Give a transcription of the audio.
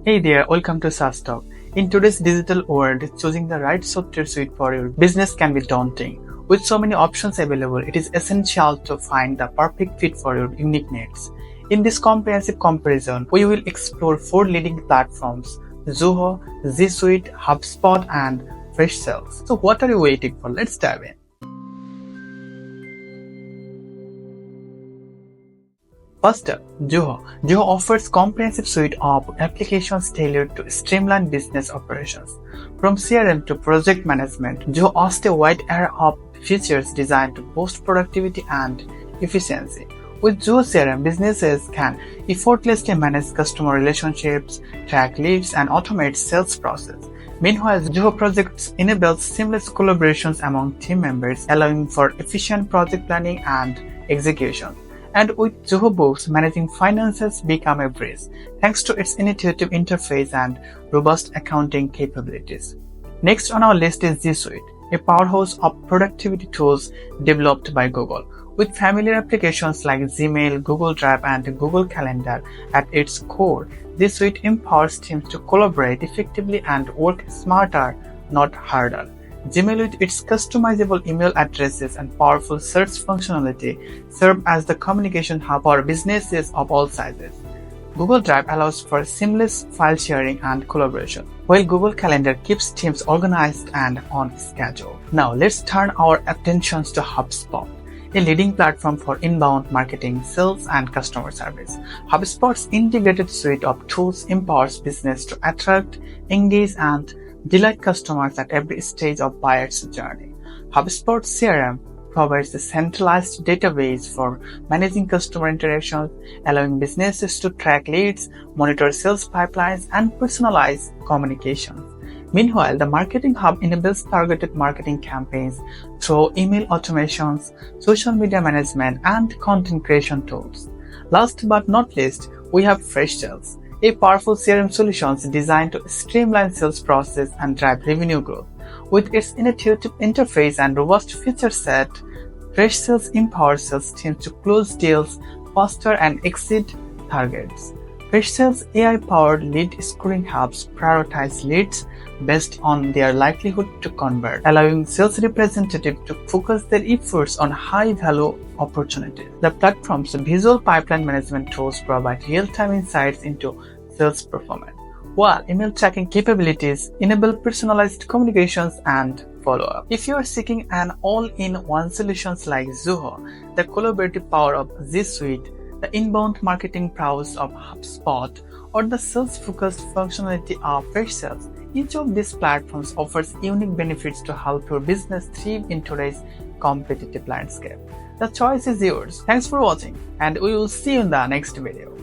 Hey there, welcome to SaaS Talk. In today's digital world, choosing the right software suite for your business can be daunting. With so many options available, it is essential to find the perfect fit for your unique needs. In this comprehensive comparison, we will explore 4 leading platforms: Zoho, G Suite, Hubspot, and Freshsales. So what are you waiting for? Let's dive in. First up, Zoho. Zoho offers comprehensive suite of applications tailored to streamline business operations. From CRM to project management, Zoho offers a wide array of features designed to boost productivity and efficiency. With Zoho CRM, businesses can effortlessly manage customer relationships, track leads, and automate sales process. Meanwhile, Zoho Projects enables seamless collaborations among team members, allowing for efficient project planning and execution. And with Zoho Books, managing finances become a breeze, thanks to its intuitive interface and robust accounting capabilities. Next on our list is G Suite, a powerhouse of productivity tools developed by Google. With familiar applications like Gmail, Google Drive, and Google Calendar at its core, G Suite empowers teams to collaborate effectively and work smarter, not harder. Gmail, with its customizable email addresses and powerful search functionality, serve as the communication hub for businesses of all sizes. Google Drive allows for seamless file sharing and collaboration, while Google Calendar keeps teams organized and on schedule. Now let's turn our attentions to HubSpot, a leading platform for inbound marketing, sales, and customer service. HubSpot's integrated suite of tools empowers business to attract, engage, and delight customers at every stage of buyer's journey. HubSpot CRM provides a centralized database for managing customer interactions, allowing businesses to track leads, monitor sales pipelines, and personalize communications. Meanwhile, the Marketing Hub enables targeted marketing campaigns through email automations, social media management, and content creation tools. Last but not least, we have Freshsales, a powerful CRM solution designed to streamline sales process and drive revenue growth. With its intuitive interface and robust feature set, Freshsales empowers sales teams to close deals faster and exceed targets. Freshsales AI-powered lead scoring helps prioritize leads based on their likelihood to convert, allowing sales representatives to focus their efforts on high-value opportunities. The platform's visual pipeline management tools provide real-time insights into sales performance, while email tracking capabilities enable personalized communications and follow-up. If you are seeking an all-in-one solution like Zoho, the collaborative power of G Suite, the inbound marketing prowess of HubSpot, or the sales-focused functionality of Freshsales, each of these platforms offers unique benefits to help your business thrive in today's competitive landscape. The choice is yours. Thanks for watching, and we will see you in the next video.